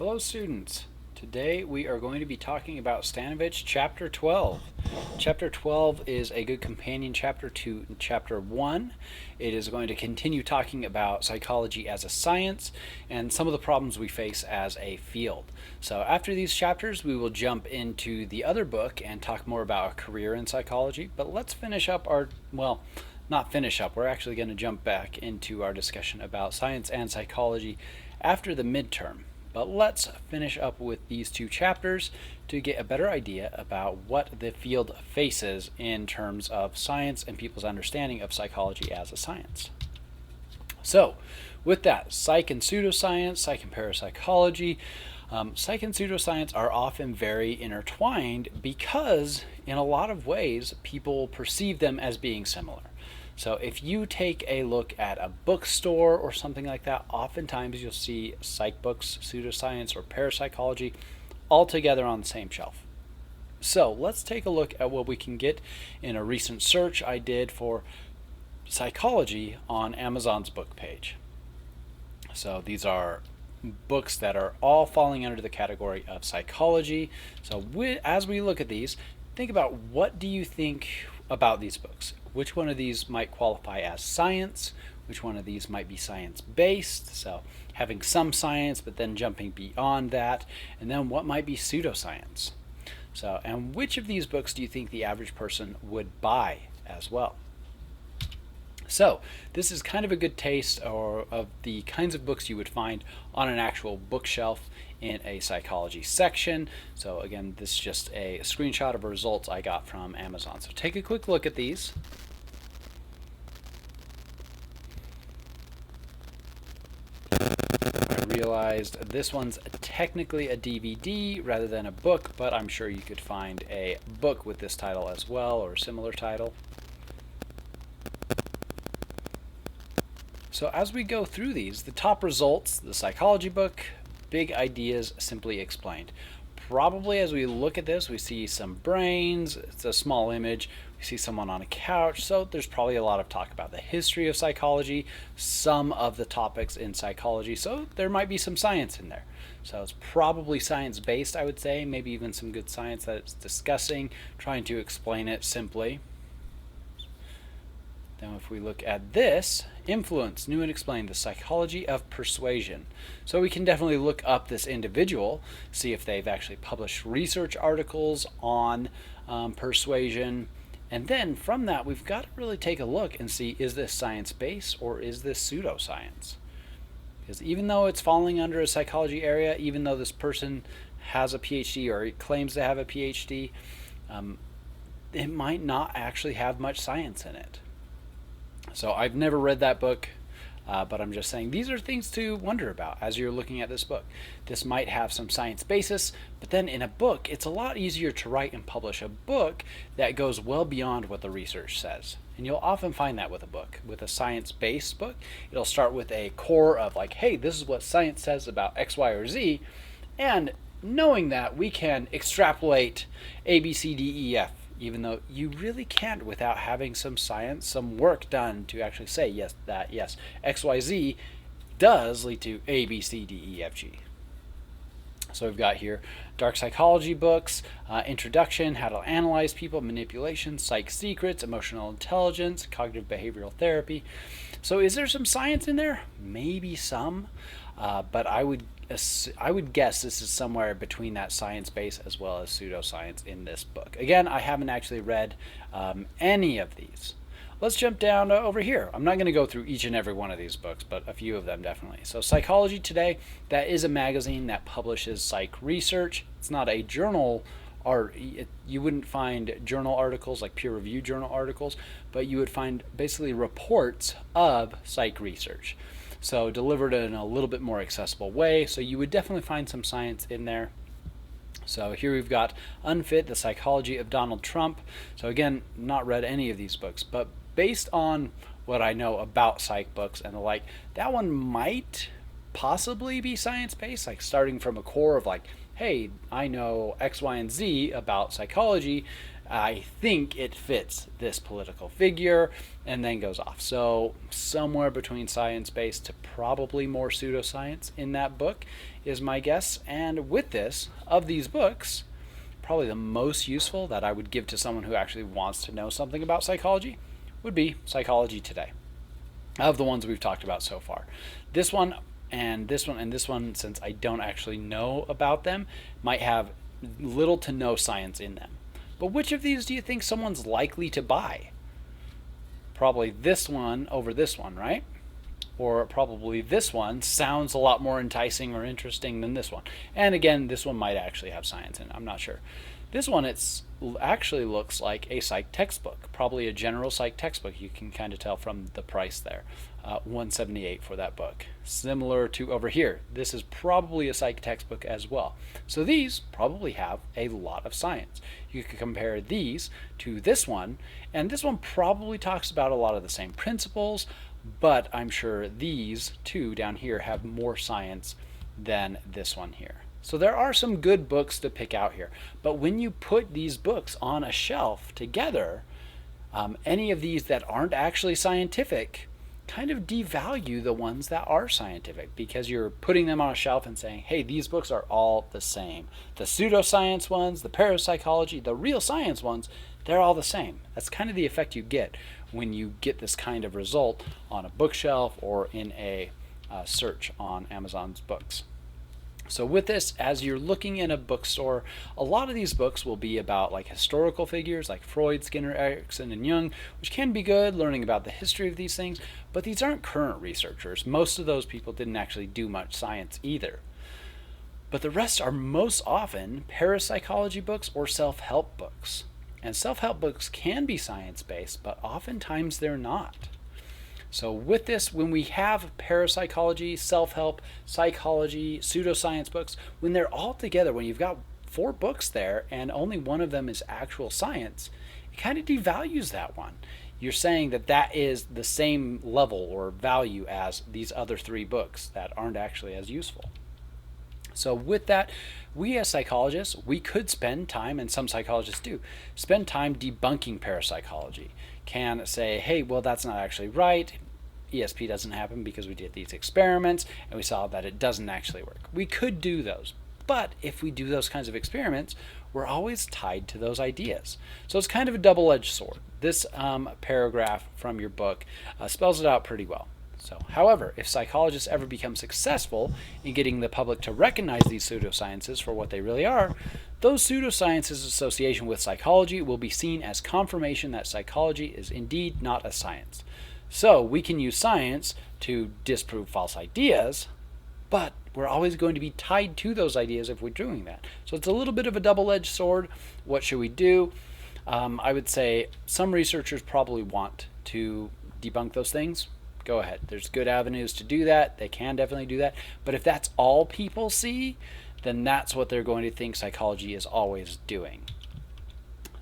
Hello students. Today we are going to be talking about Stanovich Chapter 12. Chapter 12 is a good companion chapter to Chapter 1. It is going to continue talking about psychology as a science and some of the problems we face as a field. So after these chapters we will jump into the other book and talk more about a career in psychology, but let's finish up not finish up, we're actually going to jump back into our discussion about science and psychology after the midterm. But let's finish up with these two chapters to get a better idea about what the field faces in terms of science and people's understanding of psychology as a science. So, with that, psych and pseudoscience, psych and parapsychology, psych and pseudoscience are often very intertwined because, in a lot of ways, people perceive them as being similar. So if you take a look at a bookstore or something like that, oftentimes you'll see psych books, pseudoscience, or parapsychology all together on the same shelf. So let's take a look at what we can get in a recent search I did for psychology on Amazon's book page. So these are books that are all falling under the category of psychology. So as we look at these, think about what do you think about these books? Which one of these might qualify as science? Which one of these might be science-based? So having some science, but then jumping beyond that. And then what might be pseudoscience? So, and which of these books do you think the average person would buy as well? So this is kind of a good taste of the kinds of books you would find on an actual bookshelf in a psychology section. So again, this is just a screenshot of results I got from Amazon. So take a quick look at these. I realized this one's technically a DVD rather than a book, but I'm sure you could find a book with this title as well, or a similar title. So as we go through these, the top results, the psychology book, Big Ideas Simply Explained. Probably as we look at this, we see some brains, it's a small image, we see someone on a couch, so there's probably a lot of talk about the history of psychology, some of the topics in psychology, so there might be some science in there. So it's probably science-based, I would say, maybe even some good science that it's discussing, trying to explain it simply. Now if we look at this, Influence, New and Explained, the Psychology of Persuasion. So we can definitely look up this individual, see if they've actually published research articles on persuasion, and then from that we've got to really take a look and see, is this science-based or is this pseudoscience? Because even though it's falling under a psychology area, even though this person has a PhD or he claims to have a PhD, it might not actually have much science in it. So I've never read that book, but I'm just saying these are things to wonder about as you're looking at this book. This might have some science basis, but then in a book, it's a lot easier to write and publish a book that goes well beyond what the research says. And you'll often find that with a book. With a science-based book, it'll start with a core of like, hey, this is what science says about X, Y, or Z, and knowing that we can extrapolate A, B, C, D, E, F, even though you really can't without having some science, some work done to actually say, yes, that, yes, XYZ does lead to A, B, C, D, E, F, G. So we've got here dark psychology books, introduction, how to analyze people, manipulation, psych secrets, emotional intelligence, cognitive behavioral therapy. So is there some science in there? Maybe some, but I would guess this is somewhere between that science base as well as pseudoscience in this book. Again, I haven't actually read any of these. Let's jump down over here. I'm not going to go through each and every one of these books, but a few of them definitely. So Psychology Today, that is a magazine that publishes psych research. It's not a journal, or you wouldn't find journal articles like peer-reviewed journal articles, but you would find basically reports of psych research. So delivered in a little bit more accessible way, so you would definitely find some science in there. So here we've got Unfit, the Psychology of Donald Trump. So again, not read any of these books, but based on what I know about psych books and the like, that one might possibly be science-based, like starting from a core of like, hey, I know X, Y, and Z about psychology, I think it fits this political figure, and then goes off. So somewhere between science-based to probably more pseudoscience in that book is my guess. And with this, of these books, probably the most useful that I would give to someone who actually wants to know something about psychology would be Psychology Today, of the ones we've talked about so far. This one and this one and this one, since I don't actually know about them, might have little to no science in them. But which of these do you think someone's likely to buy? Probably this one over this one, right? Or probably this one sounds a lot more enticing or interesting than this one. And again, this one might actually have science in it. I'm not sure. This one, it's actually looks like a psych textbook, probably a general psych textbook. You can kind of tell from the price there, $178 for that book. Similar to over here, this is probably a psych textbook as well. So these probably have a lot of science. You could compare these to this one, and this one probably talks about a lot of the same principles, but I'm sure these two down here have more science than this one here. So there are some good books to pick out here, but when you put these books on a shelf together, any of these that aren't actually scientific kind of devalue the ones that are scientific, because you're putting them on a shelf and saying, hey, these books are all the same. The pseudoscience ones, the parapsychology, the real science ones, they're all the same. That's kind of the effect you get when you get this kind of result on a bookshelf or in a search on Amazon's books. So with this, as you're looking in a bookstore, a lot of these books will be about like historical figures like Freud, Skinner, Erickson, and Jung, which can be good, learning about the history of these things, but these aren't current researchers. Most of those people didn't actually do much science either. But the rest are most often parapsychology books or self-help books. And self-help books can be science-based, but oftentimes they're not. So with this, when we have parapsychology, self-help, psychology, pseudoscience books, when they're all together, when you've got 4 books there and only one of them is actual science, it kind of devalues that one. You're saying that that is the same level or value as these other 3 books that aren't actually as useful. So with that, we as psychologists, we could spend time, and some psychologists do, spend time debunking parapsychology. Can say, hey, well, that's not actually right. ESP doesn't happen because we did these experiments and we saw that it doesn't actually work. We could do those. But if we do those kinds of experiments, we're always tied to those ideas. So it's kind of a double-edged sword. This paragraph from your book spells it out pretty well. So, however, if psychologists ever become successful in getting the public to recognize these pseudosciences for what they really are, those pseudosciences' association with psychology will be seen as confirmation that psychology is indeed not a science. So, we can use science to disprove false ideas, but we're always going to be tied to those ideas if we're doing that. So it's a little bit of a double-edged sword. What should we do? I would say some researchers probably want to debunk those things. Go ahead. There's good avenues to do that. They can definitely do that. But if that's all people see, then that's what they're going to think psychology is always doing.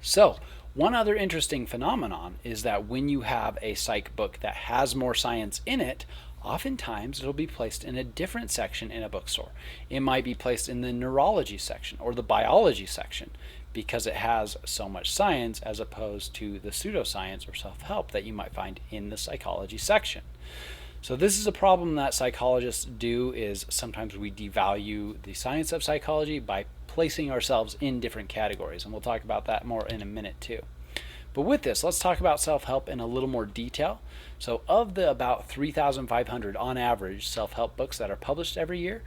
So, one other interesting phenomenon is that when you have a psych book that has more science in it, oftentimes it'll be placed in a different section in a bookstore. It might be placed in the neurology section or the biology section because it has so much science as opposed to the pseudoscience or self-help that you might find in the psychology section. So this is a problem that psychologists do, is sometimes we devalue the science of psychology by placing ourselves in different categories, and we'll talk about that more in a minute too. But with this, let's talk about self-help in a little more detail. So of the about 3,500 on average self-help books that are published every year,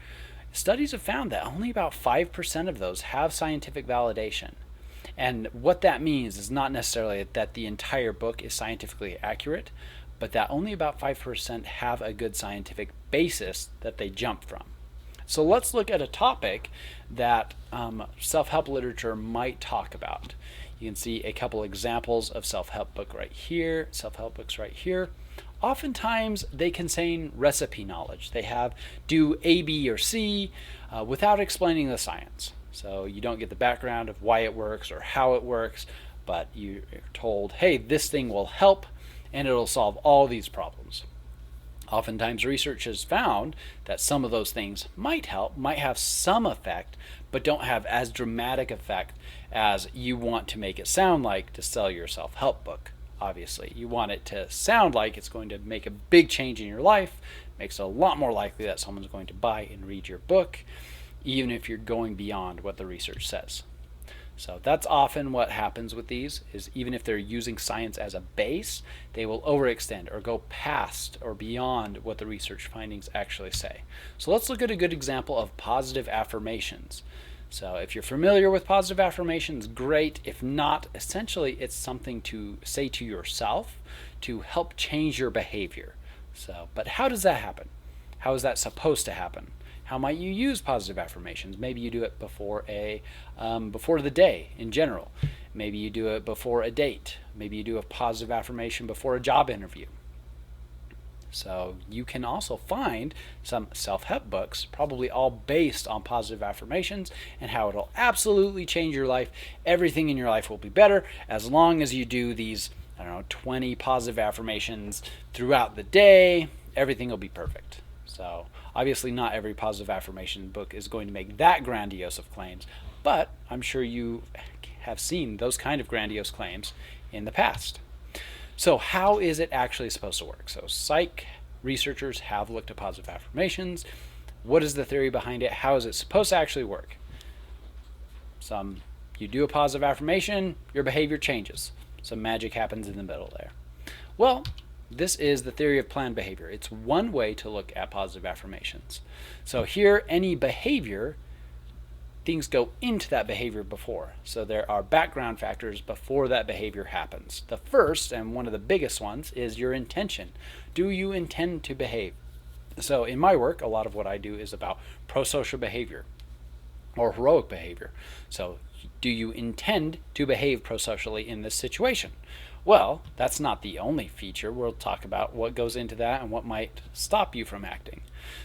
studies have found that only about 5% of those have scientific validation. And what that means is not necessarily that the entire book is scientifically accurate, but that only about 5% have a good scientific basis that they jump from. So let's look at a topic that self-help literature might talk about. You can see a couple examples of self-help book right here, self-help books right here. Oftentimes they contain recipe knowledge. They have do A, B, or C without explaining the science. So you don't get the background of why it works or how it works, but you're told, hey, this thing will help and it'll solve all these problems. Oftentimes, research has found that some of those things might help, might have some effect, but don't have as dramatic effect as you want to make it sound like to sell your self-help book. Obviously, you want it to sound like it's going to make a big change in your life, makes it a lot more likely that someone's going to buy and read your book, even if you're going beyond what the research says. So that's often what happens with these, is even if they're using science as a base, they will overextend or go past or beyond what the research findings actually say. So let's look at a good example of positive affirmations. So if you're familiar with positive affirmations, great. If not, essentially it's something to say to yourself to help change your behavior. But how does that happen? How is that supposed to happen? How might you use positive affirmations? Maybe you do it before the day in general. Maybe you do it before a date. Maybe you do a positive affirmation before a job interview. So you can also find some self-help books, probably all based on positive affirmations and how it'll absolutely change your life. Everything in your life will be better as long as you do these, 20 positive affirmations throughout the day. Everything will be perfect. So obviously not every positive affirmation book is going to make that grandiose of claims, but I'm sure you have seen those kind of grandiose claims in the past. So how is it actually supposed to work? So psych researchers have looked at positive affirmations. What is the theory behind it? How is it supposed to actually work? You do a positive affirmation, your behavior changes. Some magic happens in the middle there. Well, this is the theory of planned behavior. It's one way to look at positive affirmations. So here, any behavior, things go into that behavior before. So there are background factors before that behavior happens. The first, and one of the biggest ones, is your intention. Do you intend to behave? So in my work, a lot of what I do is about prosocial behavior or heroic behavior. So do you intend to behave prosocially in this situation? Well, that's not the only feature. We'll talk about what goes into that and what might stop you from acting.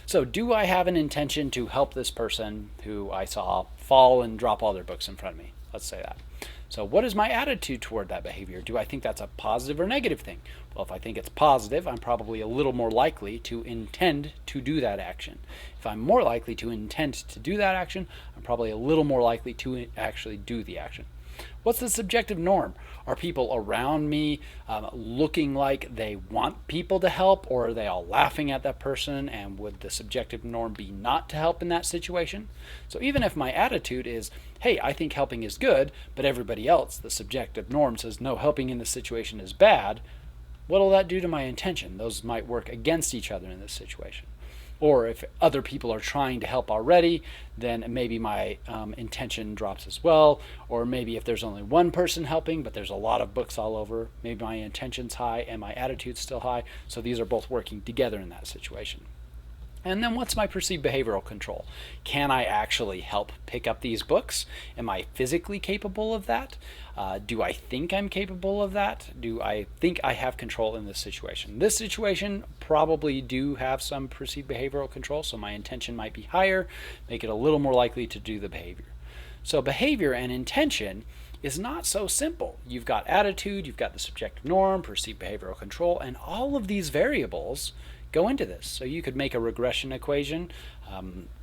So do I have an intention to help this person who I saw fall and drop all their books in front of me? Let's say that. So what is my attitude toward that behavior? Do I think that's a positive or negative thing? Well, if I think it's positive, I'm probably a little more likely to intend to do that action. If I'm more likely to intend to do that action, I'm probably a little more likely to actually do the action. What's the subjective norm? Are people around me looking like they want people to help, or are they all laughing at that person? And would the subjective norm be not to help in that situation? So even if my attitude is, hey, I think helping is good, but everybody else, the subjective norm, says no, helping in this situation is bad, what'll that do to my intention? Those might work against each other in this situation. Or if other people are trying to help already, then maybe my intention drops as well. Or maybe if there's only one person helping, but there's a lot of books all over, maybe my intention's high and my attitude's still high. So these are both working together in that situation. And then what's my perceived behavioral control? Can I actually help pick up these books? Am I physically capable of that? Do I think I'm capable of that? Do I think I have control in this situation? This situation probably do have some perceived behavioral control, so my intention might be higher, make it a little more likely to do the behavior. So behavior and intention is not so simple. You've got attitude, you've got the subjective norm, perceived behavioral control, and all of these variables go into this. So you could make a regression equation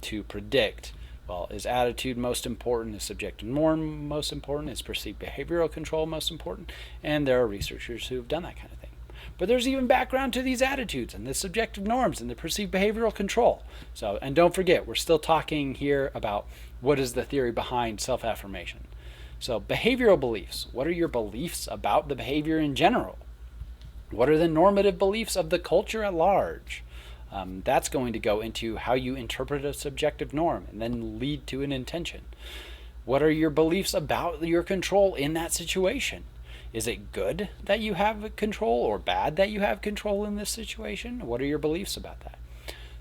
to predict, well, is attitude most important? Is subjective norm most important? Is perceived behavioral control most important? And there are researchers who have done that kind of thing. But there's even background to these attitudes and the subjective norms and the perceived behavioral control. So, and don't forget, we're still talking here about what is the theory behind self-affirmation. So behavioral beliefs. What are your beliefs about the behavior in general? What are the normative beliefs of the culture at large? That's going to go into how you interpret a subjective norm and then lead to an intention. What are your beliefs about your control in that situation? Is it good that you have control or bad that you have control in this situation? What are your beliefs about that?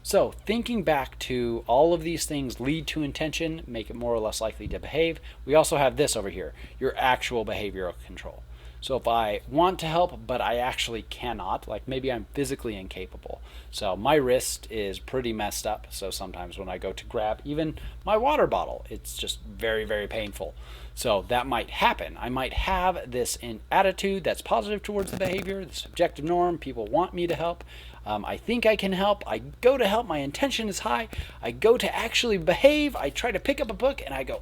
So thinking back to all of these things lead to intention, make it more or less likely to behave. We also have this over here, your actual behavioral control. So if I want to help, but I actually cannot, like maybe I'm physically incapable. So my wrist is pretty messed up. So sometimes when I go to grab even my water bottle, it's just very, very painful. So that might happen. I might have this attitude that's positive towards the behavior, the subjective norm, people want me to help. I think I can help. I go to help. My intention is high. I go to actually behave. I try to pick up a book and I go,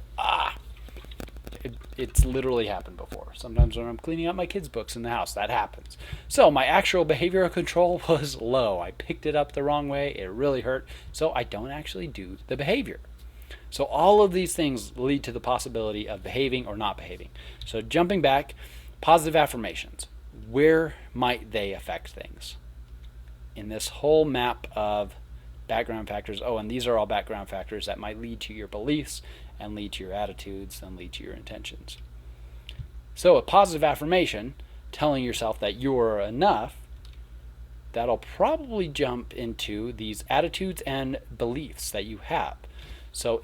it's literally happened before. Sometimes when I'm cleaning up my kids' books in the house, that happens. So my actual behavioral control was low. I picked it up the wrong way. It really hurt. So I don't actually do the behavior. So all of these things lead to the possibility of behaving or not behaving. So jumping back, positive affirmations. Where might they affect things? In this whole map of background factors, and these are all background factors that might lead to your beliefs and lead to your attitudes and lead to your intentions. So a positive affirmation, telling yourself that you're enough, that'll probably jump into these attitudes and beliefs that you have. So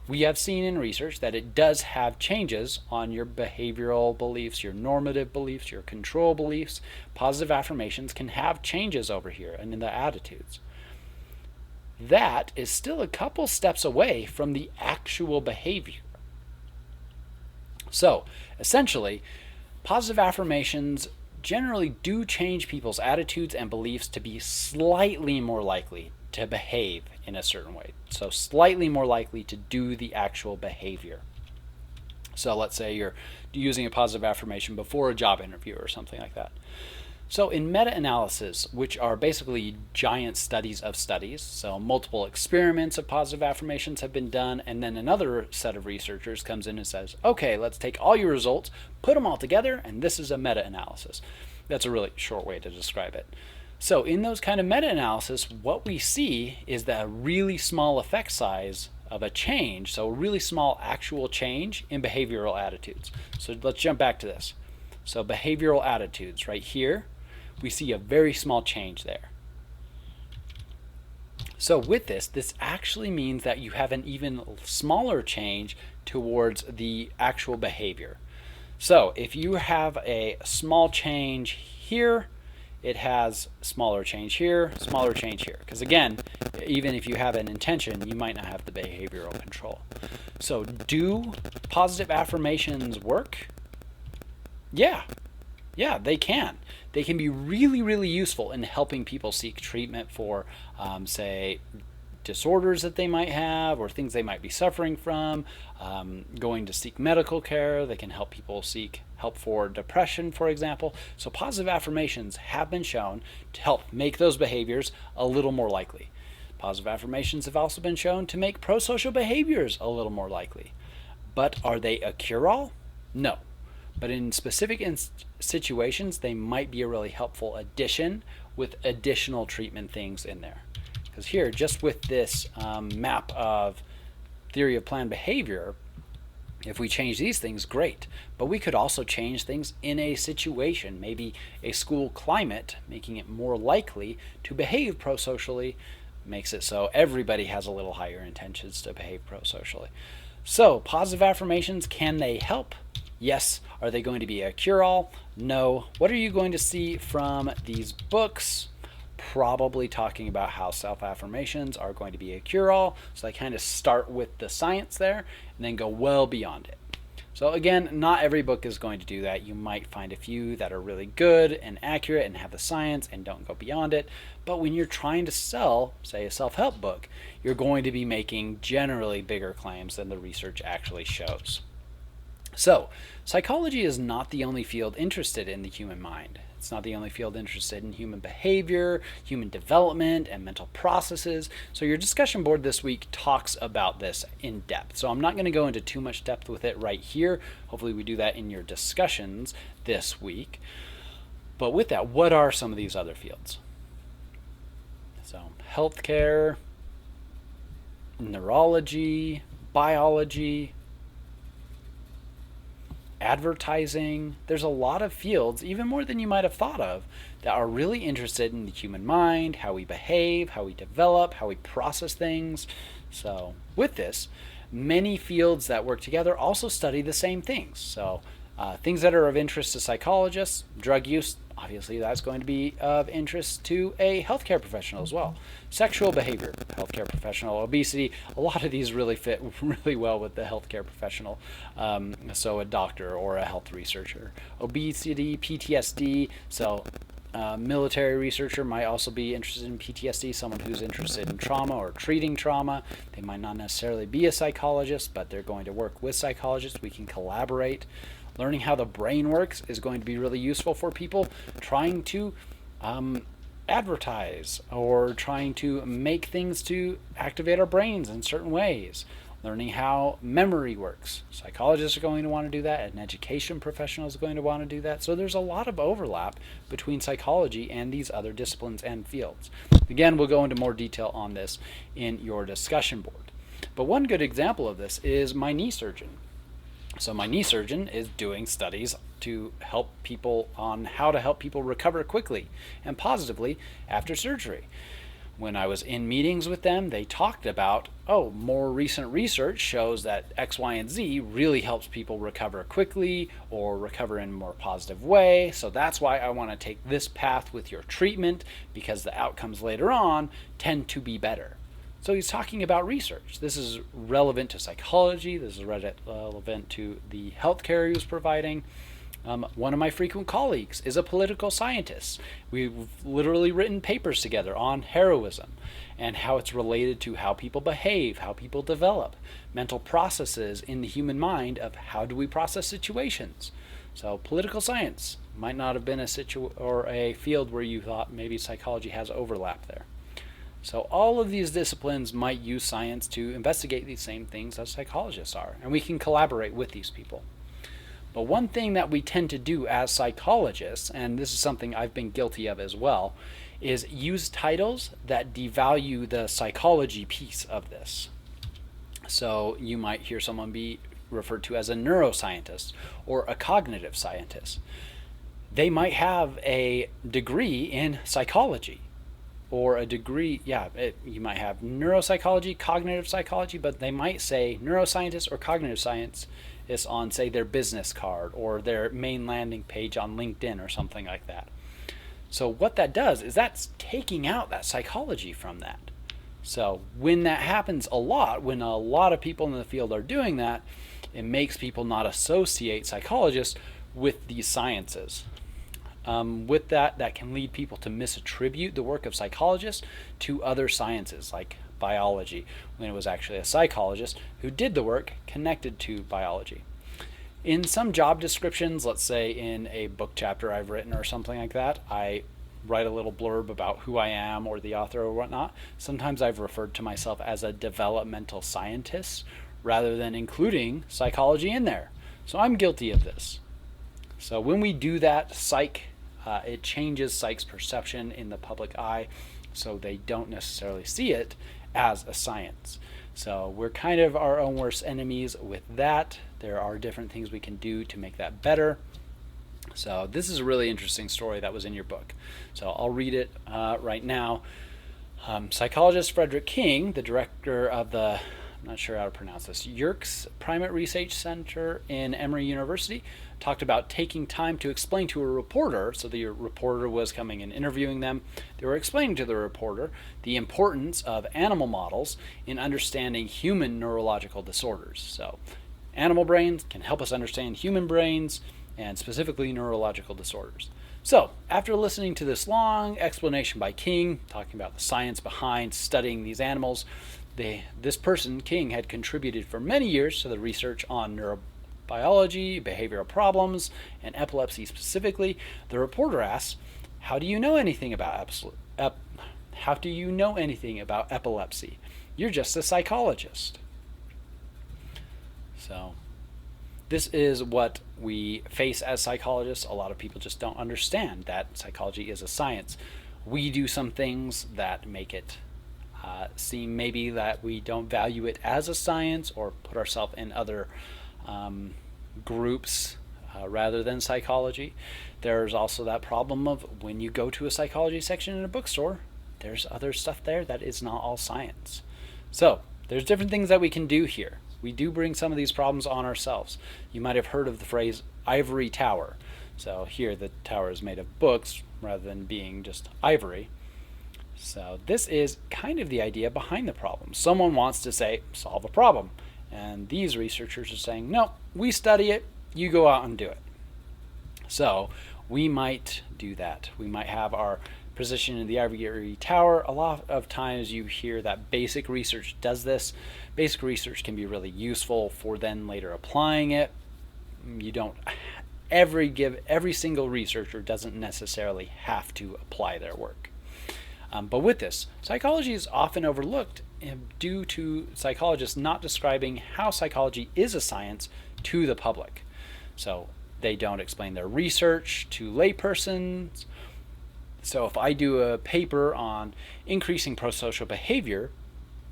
we have seen in research that it does have changes on your behavioral beliefs, your normative beliefs, your control beliefs. Positive affirmations can have changes over here and in the attitudes. That is still a couple steps away from the actual behavior. So, essentially, positive affirmations generally do change people's attitudes and beliefs to be slightly more likely to behave in a certain way. So slightly more likely to do the actual behavior. So let's say you're using a positive affirmation before a job interview or something like that. So in meta-analysis, which are basically giant studies of studies, so multiple experiments of positive affirmations have been done, and then another set of researchers comes in and says, okay, let's take all your results, put them all together, and this is a meta-analysis. That's a really short way to describe it. So in those kind of meta-analysis, what we see is that a really small effect size of a change, so a really small actual change in behavioral attitudes. So let's jump back to this. So behavioral attitudes right here, we see a very small change there. So with this actually means that you have an even smaller change towards the actual behavior. So if you have a small change here, it has smaller change here, smaller change here. Because again, even if you have an intention, you might not have the behavioral control. So do positive affirmations work? Yeah, they can. They can be really, really useful in helping people seek treatment for, say, disorders that they might have or things they might be suffering from, going to seek medical care. They can help people seek help for depression, for example. So positive affirmations have been shown to help make those behaviors a little more likely. Positive affirmations have also been shown to make prosocial behaviors a little more likely. But are they a cure-all? No. But in specific situations, they might be a really helpful addition with additional treatment things in there. Because here, just with this map of theory of planned behavior, if we change these things, great. But we could also change things in a situation, maybe a school climate, making it more likely to behave prosocially, makes it so everybody has a little higher intentions to behave prosocially. So, positive affirmations, can they help? Yes. Are they going to be a cure-all? No. What are you going to see from these books? Probably talking about how self-affirmations are going to be a cure-all. So I kind of start with the science there and then go well beyond it. So again, not every book is going to do that. You might find a few that are really good and accurate and have the science and don't go beyond it. But when you're trying to sell, say, a self-help book, you're going to be making generally bigger claims than the research actually shows. So, psychology is not the only field interested in the human mind. It's not the only field interested in human behavior, human development, and mental processes. So your discussion board this week talks about this in depth. So I'm not going to go into too much depth with it right here. Hopefully we do that in your discussions this week. But with that, what are some of these other fields? So healthcare, neurology, biology, advertising. There's a lot of fields, even more than you might have thought of, that are really interested in the human mind, how we behave, how we develop, how we process things. So with this, many fields that work together also study the same things. So things that are of interest to psychologists, drug use, obviously that's going to be of interest to a healthcare professional as well. Sexual behavior, healthcare professional. Obesity, a lot of these really fit really well with the healthcare professional. So a doctor or a health researcher. Obesity, PTSD, so military researcher might also be interested in PTSD, someone who's interested in trauma or treating trauma. They might not necessarily be a psychologist, but they're going to work with psychologists. We can collaborate. Learning how the brain works is going to be really useful for people trying to advertise or trying to make things to activate our brains in certain ways. Learning how memory works. Psychologists are going to want to do that, and education professionals are going to want to do that. So there's a lot of overlap between psychology and these other disciplines and fields. Again, we'll go into more detail on this in your discussion board. But one good example of this is my knee surgeon. So my knee surgeon is doing studies to help people on how to help people recover quickly and positively after surgery. When I was in meetings with them, they talked about, more recent research shows that X, Y, and Z really helps people recover quickly or recover in a more positive way. So that's why I want to take this path with your treatment, because the outcomes later on tend to be better. So he's talking about research. This is relevant to psychology. This is relevant to the healthcare he was providing. One of my frequent colleagues is a political scientist. We've literally written papers together on heroism and how it's related to how people behave, how people develop, mental processes in the human mind of how do we process situations. So political science might not have been a field where you thought maybe psychology has overlap there. So all of these disciplines might use science to investigate these same things as psychologists are, and we can collaborate with these people. But one thing that we tend to do as psychologists, and this is something I've been guilty of as well, is use titles that devalue the psychology piece of this. So you might hear someone be referred to as a neuroscientist or a cognitive scientist. They might have a degree in psychology, or a degree, you might have neuropsychology, cognitive psychology, but they might say neuroscientist or cognitive science is on, say, their business card or their main landing page on LinkedIn or something like that. So what that does is that's taking out that psychology from that. So when that happens a lot, when a lot of people in the field are doing that, it makes people not associate psychologists with these sciences. With that can lead people to misattribute the work of psychologists to other sciences like biology, when it was actually a psychologist who did the work connected to biology. In some job descriptions, let's say in a book chapter I've written or something like that, I write a little blurb about who I am or the author or whatnot. Sometimes I've referred to myself as a developmental scientist rather than including psychology in there. So I'm guilty of this. So when we do that, it changes psych's perception in the public eye, so they don't necessarily see it as a science. So we're kind of our own worst enemies with that. There are different things we can do to make that better. So this is a really interesting story that was in your book. So I'll read it right now. Psychologist Frederick King, the director of the, I'm not sure how to pronounce this, Yerkes Primate Research Center in Emory University, talked about taking time to explain to a reporter. So the reporter was coming and interviewing them. They were explaining to the reporter the importance of animal models in understanding human neurological disorders. So animal brains can help us understand human brains and specifically neurological disorders. So after listening to this long explanation by King, talking about the science behind studying these animals, this person, King, had contributed for many years to the research on neurobiology, behavioral problems, and epilepsy specifically. The reporter asks, "How do you know anything about epilepsy? You're just a psychologist." So this is what we face as psychologists. A lot of people just don't understand that psychology is a science. We do some things that make it seem maybe that we don't value it as a science or put ourselves in other groups rather than psychology. There's also that problem of when you go to a psychology section in a bookstore, there's other stuff there that is not all science. So there's different things that we can do here. We do bring some of these problems on ourselves. You might have heard of the phrase ivory tower. So here the tower is made of books rather than being just ivory. So this is kind of the idea behind the problem. Someone wants to say, solve a problem. And these researchers are saying, no, we study it, you go out and do it. So we might do that. We might have our position in the ivory tower. A lot of times you hear that basic research does this. Basic research can be really useful for then later applying it. You don't every single researcher doesn't necessarily have to apply their work. But with this, psychology is often overlooked due to psychologists not describing how psychology is a science to the public. So they don't explain their research to laypersons. So if I do a paper on increasing prosocial behavior,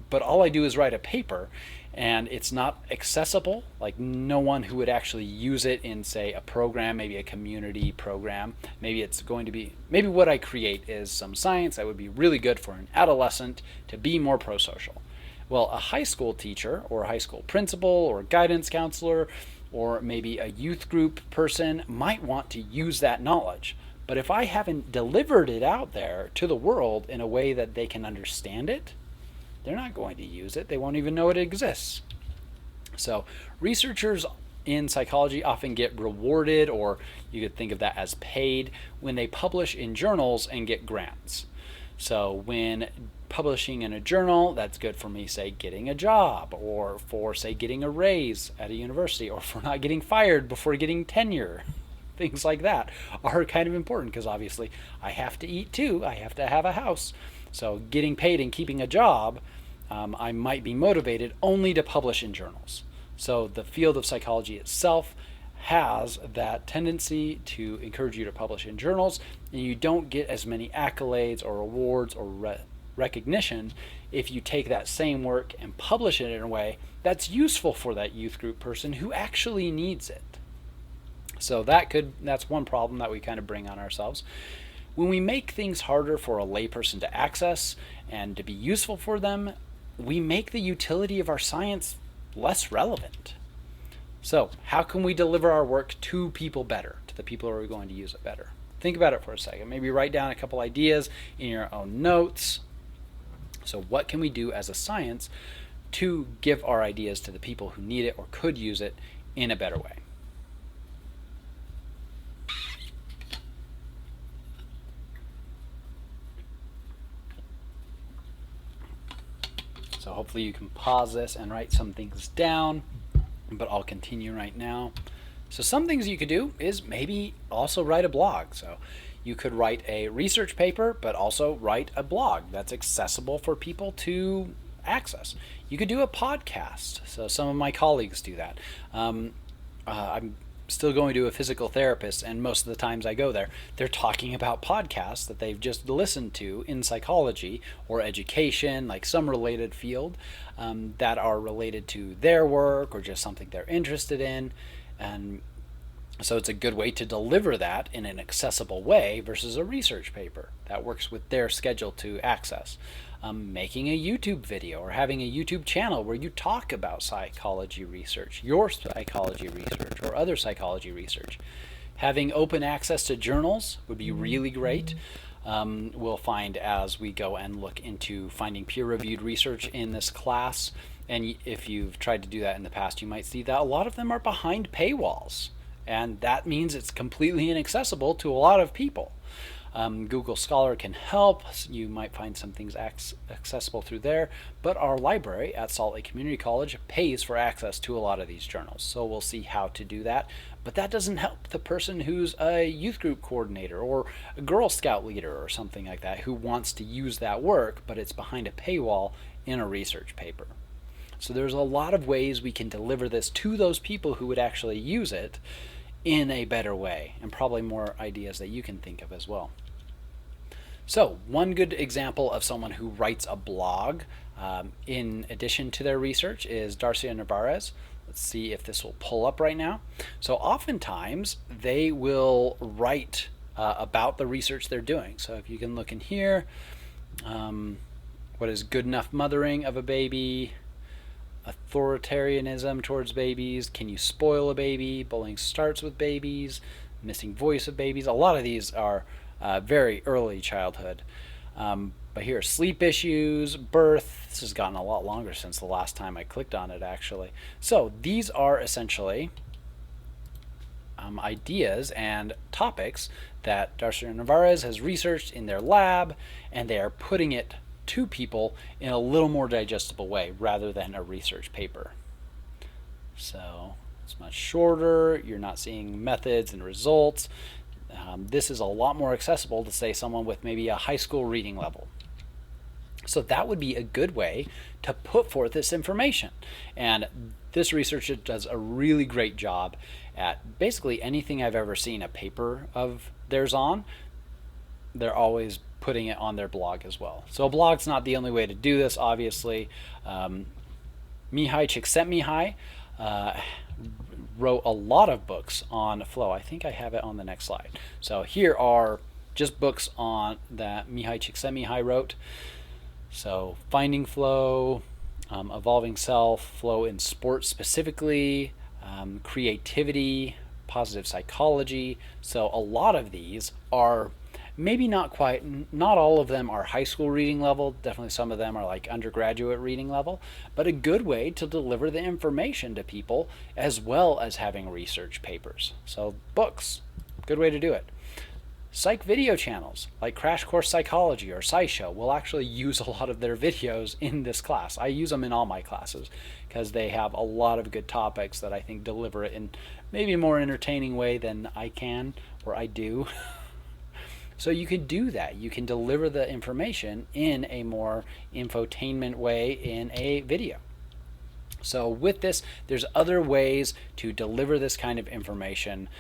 but all I do is write a paper and it's not accessible, like no one who would actually use it in, say, a program, maybe a community program, maybe what I create is some science that would be really good for an adolescent to be more prosocial. Well, a high school teacher or a high school principal or guidance counselor or maybe a youth group person might want to use that knowledge. But if I haven't delivered it out there to the world in a way that they can understand it, they're not going to use it. They won't even know it exists. So researchers in psychology often get rewarded, or you could think of that as paid, when they publish in journals and get grants. So when publishing in a journal, that's good for me, say, getting a job, or for, say, getting a raise at a university, or for not getting fired before getting tenure. Things like that are kind of important because obviously I have to eat too. I have to have a house. So getting paid and keeping a job, I might be motivated only to publish in journals. So the field of psychology itself has that tendency to encourage you to publish in journals, and you don't get as many accolades or awards or recognition if you take that same work and publish it in a way that's useful for that youth group person who actually needs it. So that's one problem that we kind of bring on ourselves. When we make things harder for a layperson to access and to be useful for them, we make the utility of our science less relevant. So how can we deliver our work to people better, to the people who are going to use it better? Think about it for a second. Maybe write down a couple ideas in your own notes. So what can we do as a science to give our ideas to the people who need it or could use it in a better way? So hopefully you can pause this and write some things down, but I'll continue right now. So some things you could do is maybe also write a blog. So you could write a research paper, but also write a blog that's accessible for people to access. You could do a podcast. So some of my colleagues do that. I'm still going to a physical therapist, and most of the times I go there, they're talking about podcasts that they've just listened to in psychology or education, like some related field that are related to their work or just something they're interested in. And so it's a good way to deliver that in an accessible way versus a research paper that works with their schedule to access. Making a YouTube video or having a YouTube channel where you talk about psychology research, your psychology research, or other psychology research. Having open access to journals would be really great. We'll find as we go and look into finding peer-reviewed research in this class, and if you've tried to do that in the past, you might see that a lot of them are behind paywalls, and that means it's completely inaccessible to a lot of people. Google Scholar can help. You might find some things accessible through there, but our library at Salt Lake Community College pays for access to a lot of these journals, so we'll see how to do that. But that doesn't help the person who's a youth group coordinator or a Girl Scout leader or something like that who wants to use that work, but it's behind a paywall in a research paper. So there's a lot of ways we can deliver this to those people who would actually use it in a better way, and probably more ideas that you can think of as well. So one good example of someone who writes a blog in addition to their research is Darcia Narvaez. Let's see if this will pull up right now. So oftentimes they will write about the research they're doing. So if you can look in here, what is good enough mothering of a baby, authoritarianism towards babies, can you spoil a baby, bullying starts with babies, missing voice of babies. A lot of these are very early childhood. But here, sleep issues, birth. This has gotten a lot longer since the last time I clicked on it, actually. So these are essentially ideas and topics that Darcy and Navarez has researched in their lab, and they are putting it to people in a little more digestible way rather than a research paper. So it's much shorter, you're not seeing methods and results. This is a lot more accessible to, say, someone with maybe a high school reading level. So that would be a good way to put forth this information. And this researcher does a really great job at basically anything I've ever seen a paper of theirs on. They're always putting it on their blog as well. So a blog's not the only way to do this, obviously. Mihai Csikszentmihalyi wrote a lot of books on flow. I think I have it on the next slide. So here are just books on that Mihai Csikszentmihalyi wrote. So Finding Flow, Evolving Self, Flow in Sports specifically, Creativity, Positive Psychology. So a lot of these are maybe not all of them are high school reading level. Definitely some of them are like undergraduate reading level, but a good way to deliver the information to people as well as having research papers. So books, good way to do it. Psych video channels like Crash Course Psychology or SciShow will actually use a lot of their videos in this class. I use them in all my classes because they have a lot of good topics that I think deliver it in maybe a more entertaining way than I can or I do. So you can do that. You can deliver the information in a more infotainment way in a video. So with this, there's other ways to deliver this kind of information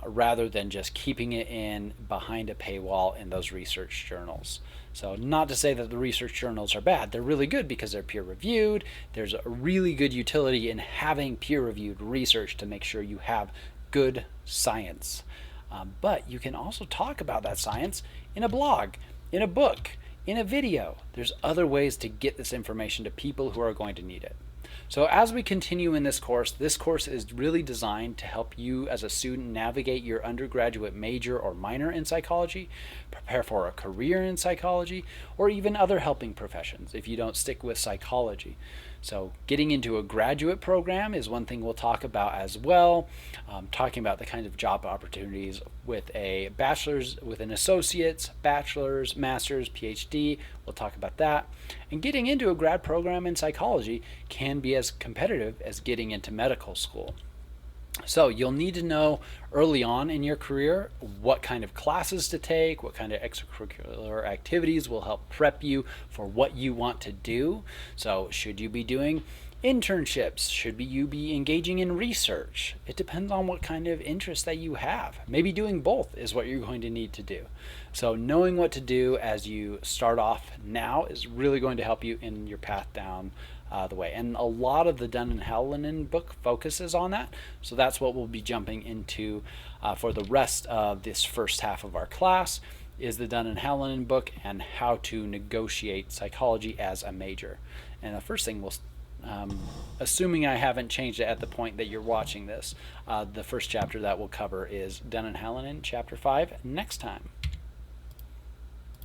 rather than just keeping it in behind a paywall in those research journals. So not to say that the research journals are bad. They're really good because they're peer-reviewed. There's a really good utility in having peer-reviewed research to make sure you have good science. But you can also talk about that science in a blog, in a book, in a video. There's other ways to get this information to people who are going to need it. So as we continue in this course is really designed to help you as a student navigate your undergraduate major or minor in psychology, prepare for a career in psychology, or even other helping professions if you don't stick with psychology. So getting into a graduate program is one thing we'll talk about as well, talking about the kind of job opportunities with a bachelor's, with an associate's, bachelor's, master's, PhD. We'll talk about that. And getting into a grad program in psychology can be as competitive as getting into medical school. So you'll need to know early on in your career what kind of classes to take, what kind of extracurricular activities will help prep you for what you want to do. So should you be doing internships? Should you be engaging in research? It depends on what kind of interest that you have. Maybe doing both is what you're going to need to do. So knowing what to do as you start off now is really going to help you in your path down the way. And a lot of the Dunn and Hallinan book focuses on that. So that's what we'll be jumping into for the rest of this first half of our class is the Dunn and Hallinan book and how to negotiate psychology as a major. And the first thing we'll assuming I haven't changed it at the point that you're watching this, the first chapter that we'll cover is Dunn and Hallinan, Chapter 5, next time.